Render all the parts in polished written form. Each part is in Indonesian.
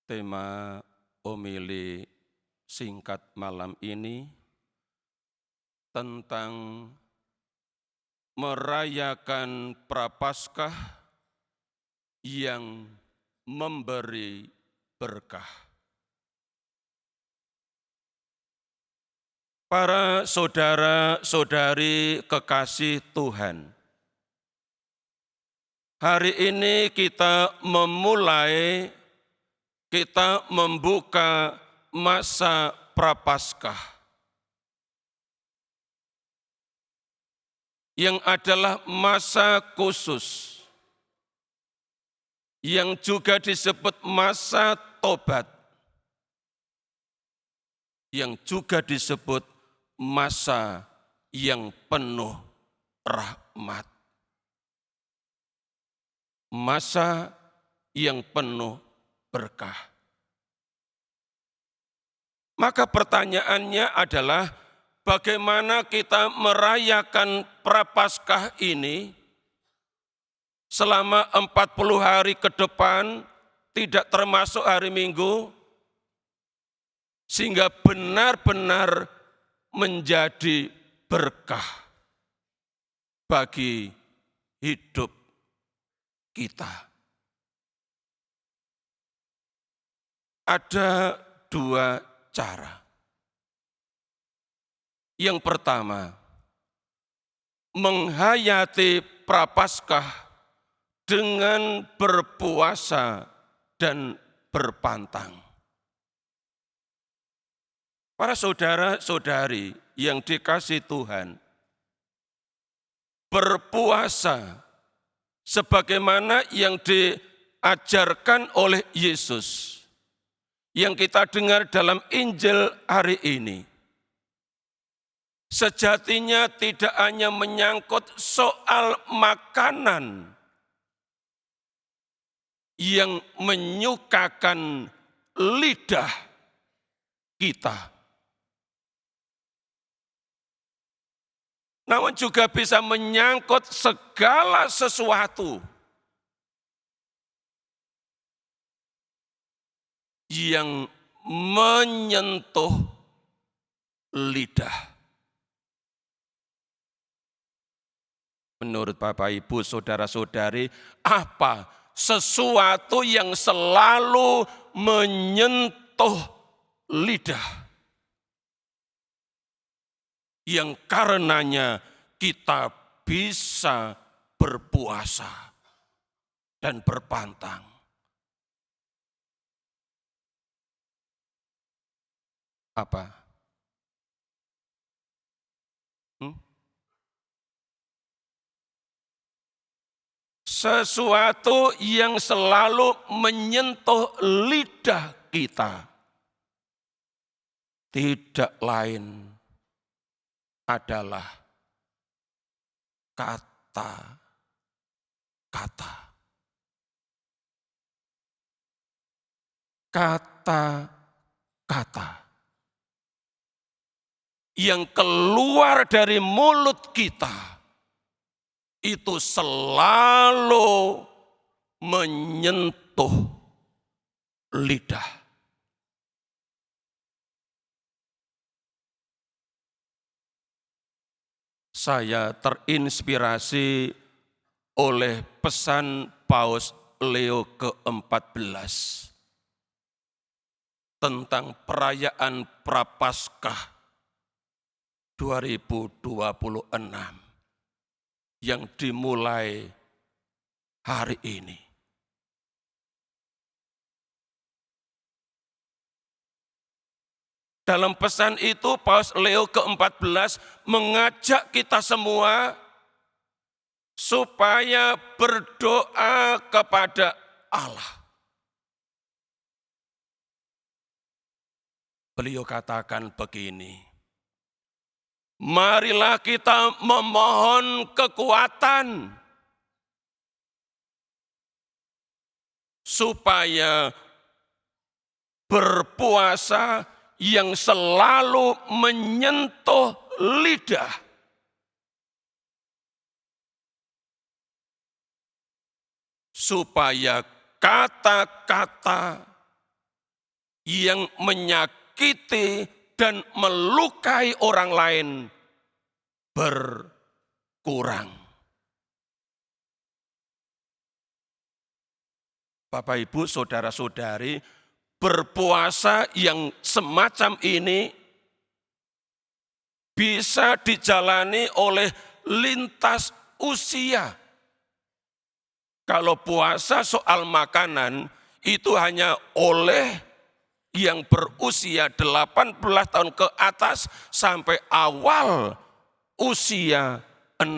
Tema homili singkat malam ini tentang merayakan Prapaskah yang memberi berkah. Para saudara-saudari kekasih Tuhan, hari ini kita membuka masa Prapaskah yang adalah masa khusus, yang juga disebut masa tobat, yang juga disebut masa yang penuh rahmat. Masa yang penuh berkah. Maka pertanyaannya adalah bagaimana kita merayakan Prapaskah ini selama 40 hari ke depan, tidak termasuk hari Minggu, sehingga benar-benar menjadi berkah bagi hidup kita. Ada dua cara. Yang pertama, menghayati Prapaskah dengan berpuasa dan berpantang. Para saudara-saudari yang dikasihi Tuhan, berpuasa sebagaimana yang diajarkan oleh Yesus, yang kita dengar dalam Injil hari ini, sejatinya tidak hanya menyangkut soal makanan yang menyukakan lidah kita, namun juga bisa menyangkut segala sesuatu yang menyentuh lidah. Menurut Bapak, Ibu, saudara-saudari, apa sesuatu yang selalu menyentuh lidah, yang karenanya kita bisa berpuasa dan berpantang? Apa? Sesuatu yang selalu menyentuh lidah kita, tidak lain adalah kata-kata. Kata-kata yang keluar dari mulut kita itu selalu menyentuh lidah. Saya terinspirasi oleh pesan Paus Leo ke-14 tentang perayaan Prapaskah 2026 yang dimulai hari ini. Dalam pesan itu, Paus Leo ke-14 mengajak kita semua supaya berdoa kepada Allah. Beliau katakan begini, marilah kita memohon kekuatan supaya berpuasa yang selalu menyentuh lidah, supaya kata-kata yang menyakiti dan melukai orang lain berkurang. Bapak, Ibu, saudara-saudari, berpuasa yang semacam ini bisa dijalani oleh lintas usia. Kalau puasa soal makanan itu hanya oleh yang berusia 18 tahun ke atas sampai awal usia 60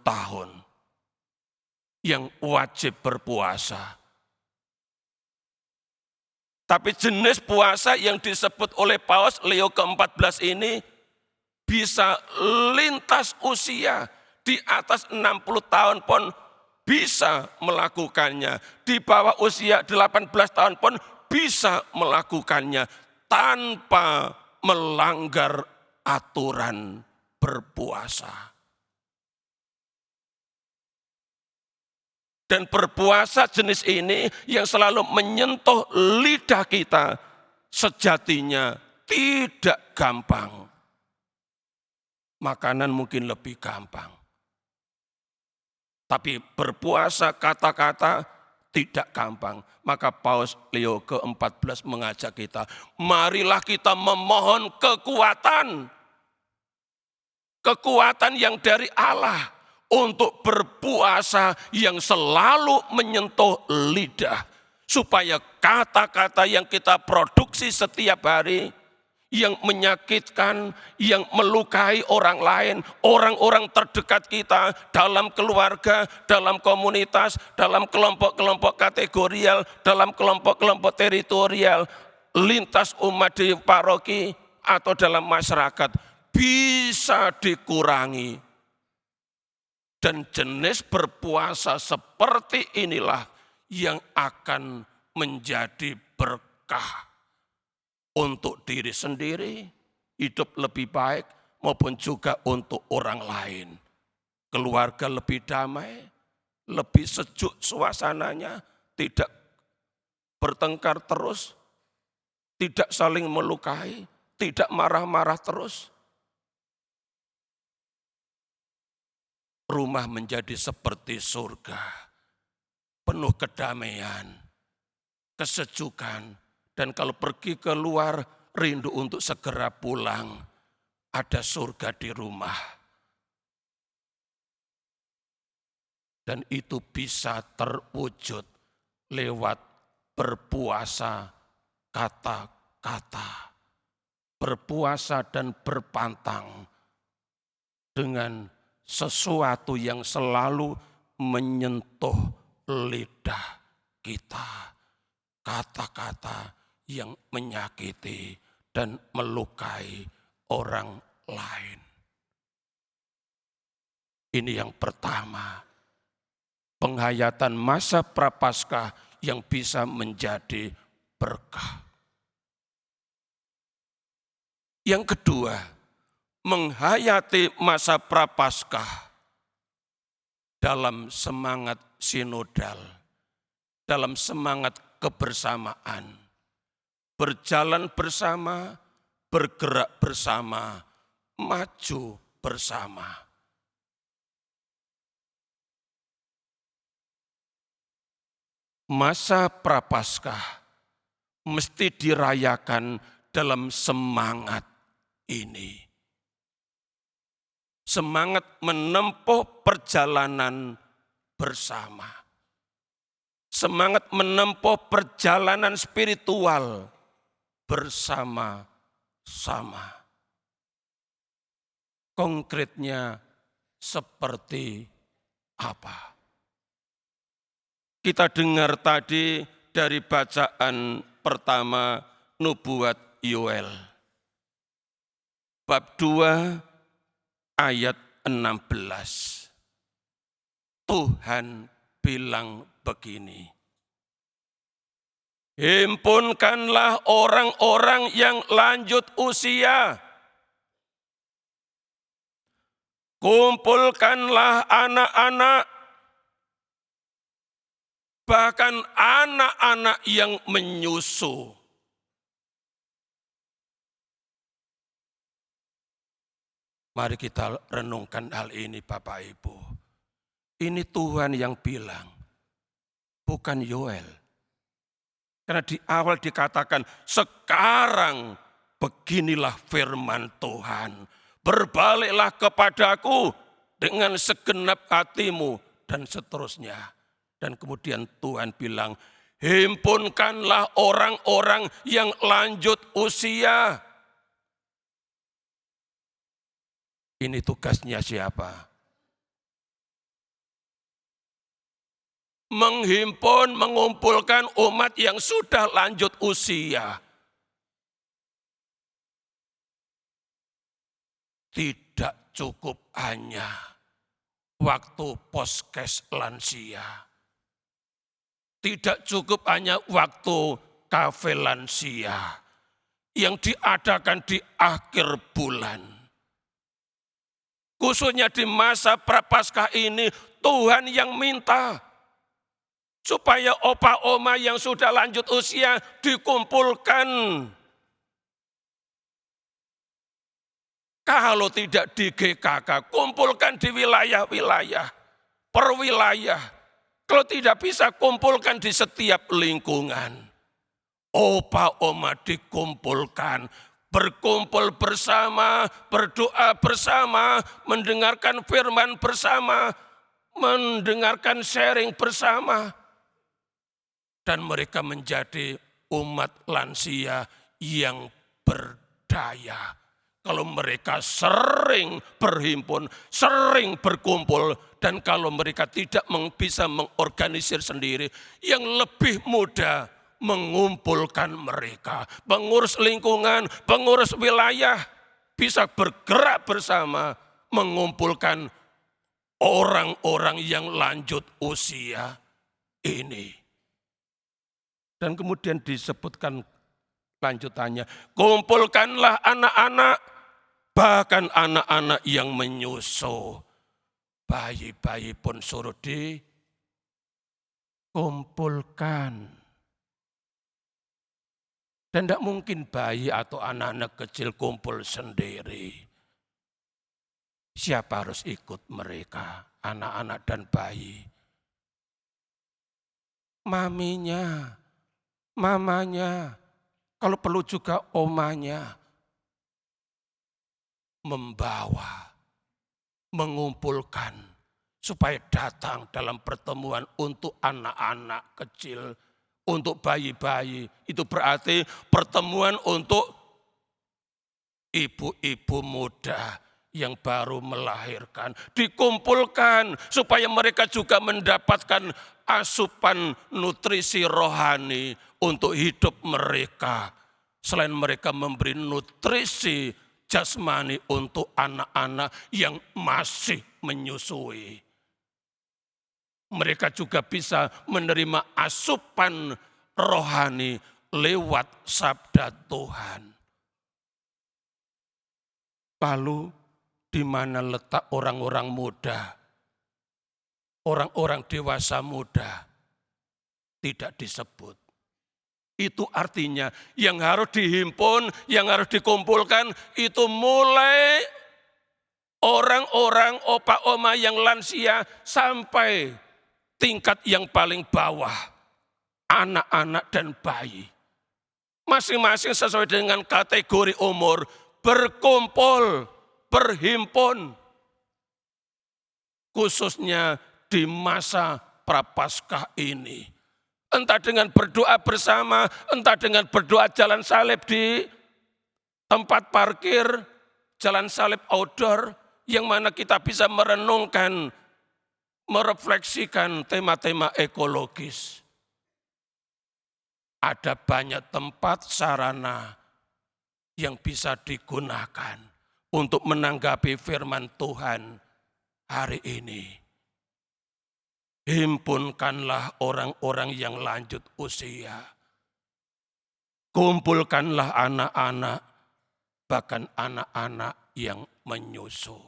tahun yang wajib berpuasa. Tapi jenis puasa yang disebut oleh Paus Leo ke-14 ini bisa lintas usia, di atas 60 tahun pun bisa melakukannya, di bawah usia 18 tahun pun bisa melakukannya tanpa melanggar aturan berpuasa. Dan berpuasa jenis ini yang selalu menyentuh lidah kita sejatinya tidak gampang. Makanan mungkin lebih gampang. Tapi berpuasa kata-kata tidak gampang. Maka Paus Leo ke-14 mengajak kita, marilah kita memohon kekuatan. Kekuatan yang dari Allah. Untuk berpuasa yang selalu menyentuh lidah. Supaya kata-kata yang kita produksi setiap hari, yang menyakitkan, yang melukai orang lain, orang-orang terdekat kita, dalam keluarga, dalam komunitas, dalam kelompok-kelompok kategorial, dalam kelompok-kelompok teritorial, lintas umat di paroki, atau dalam masyarakat, bisa dikurangi. Dan jenis berpuasa seperti inilah yang akan menjadi berkah untuk diri sendiri, hidup lebih baik, maupun juga untuk orang lain. Keluarga lebih damai, lebih sejuk suasananya, tidak bertengkar terus, tidak saling melukai, tidak marah-marah terus. Rumah menjadi seperti surga, penuh kedamaian, kesejukan, dan kalau pergi keluar rindu untuk segera pulang, ada surga di rumah. Dan itu bisa terwujud lewat berpuasa kata-kata, berpuasa dan berpantang dengan sesuatu yang selalu menyentuh lidah kita. Kata-kata yang menyakiti dan melukai orang lain. Ini yang pertama. Penghayatan masa Prapaskah yang bisa menjadi berkah. Yang kedua, menghayati masa Prapaskah dalam semangat sinodal, dalam semangat kebersamaan, berjalan bersama, bergerak bersama, maju bersama. Masa Prapaskah mesti dirayakan dalam semangat ini. Semangat menempuh perjalanan bersama. Semangat menempuh perjalanan spiritual bersama-sama. Konkretnya seperti apa? Kita dengar tadi dari bacaan pertama Nubuat Yoel. Bab 2 ayat 16. Tuhan bilang begini. Himpunkanlah orang-orang yang lanjut usia. Kumpulkanlah anak-anak. Bahkan anak-anak yang menyusu. Mari kita renungkan hal ini Bapak Ibu. Ini Tuhan yang bilang, bukan Yoel. Karena di awal dikatakan, sekarang beginilah firman Tuhan. Berbaliklah kepadaku dengan segenap hatimu dan seterusnya. Dan kemudian Tuhan bilang, himpunkanlah orang-orang yang lanjut usia. Ini tugasnya siapa? Menghimpun, mengumpulkan umat yang sudah lanjut usia. Tidak cukup hanya waktu poskes lansia. Tidak cukup hanya waktu kafe lansia yang diadakan di akhir bulan. Khususnya di masa prapaskah ini, Tuhan yang minta supaya opa oma yang sudah lanjut usia dikumpulkan. Kalau tidak di GKK, kumpulkan di wilayah-wilayah, per wilayah. Kalau tidak bisa, kumpulkan di setiap lingkungan. Opa oma dikumpulkan. Berkumpul bersama, berdoa bersama, mendengarkan firman bersama, mendengarkan sharing bersama. Dan mereka menjadi umat lansia yang berdaya. Kalau mereka sering berhimpun, sering berkumpul, dan kalau mereka tidak bisa mengorganisir sendiri, yang lebih mudah mengumpulkan mereka. Pengurus lingkungan, pengurus wilayah bisa bergerak bersama mengumpulkan orang-orang yang lanjut usia ini. Dan kemudian disebutkan lanjutannya, kumpulkanlah anak-anak, bahkan anak-anak yang menyusu. Bayi-bayi pun suruh dikumpulkan. Dan tidak mungkin bayi atau anak-anak kecil kumpul sendiri. Siapa harus ikut mereka, anak-anak dan bayi? Maminya, mamanya, kalau perlu juga omanya. Membawa, mengumpulkan, supaya datang dalam pertemuan untuk anak-anak kecil, untuk bayi-bayi. Itu berarti pertemuan untuk ibu-ibu muda yang baru melahirkan. Dikumpulkan supaya mereka juga mendapatkan asupan nutrisi rohani untuk hidup mereka. Selain mereka memberi nutrisi jasmani untuk anak-anak yang masih menyusui. Mereka juga bisa menerima asupan rohani lewat sabda Tuhan. Lalu di mana letak orang-orang muda? Orang-orang dewasa muda tidak disebut. Itu artinya yang harus dihimpun, yang harus dikumpulkan itu mulai orang-orang opa oma yang lansia sampai tingkat yang paling bawah, anak-anak dan bayi. Masing-masing sesuai dengan kategori umur, berkumpul, berhimpun. Khususnya di masa prapaskah ini. Entah dengan berdoa bersama, entah dengan berdoa jalan salib di tempat parkir, jalan salib outdoor, yang mana kita bisa merenungkan, merefleksikan tema-tema ekologis. Ada banyak tempat sarana yang bisa digunakan untuk menanggapi firman Tuhan hari ini. Himpunkanlah orang-orang yang lanjut usia. Kumpulkanlah anak-anak, bahkan anak-anak yang menyusu.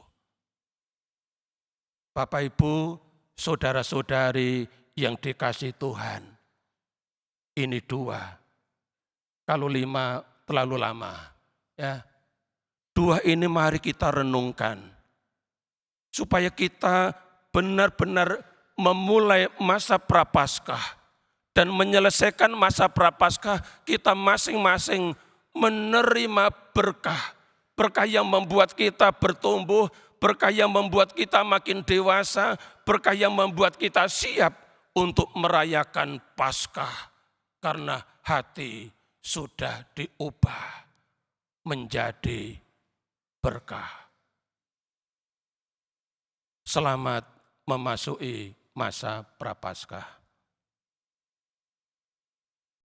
Bapak Ibu, saudara-saudari yang dikasih Tuhan. Ini 2. Kalau 5 terlalu lama. Ya. Dua ini mari kita renungkan. Supaya kita benar-benar memulai masa Prapaskah. Dan menyelesaikan masa Prapaskah, kita masing-masing menerima berkah. Berkah yang membuat kita bertumbuh, berkah yang membuat kita makin dewasa, berkah yang membuat kita siap untuk merayakan Paskah. Karena hati sudah diubah menjadi berkah. Selamat memasuki masa Prapaskah.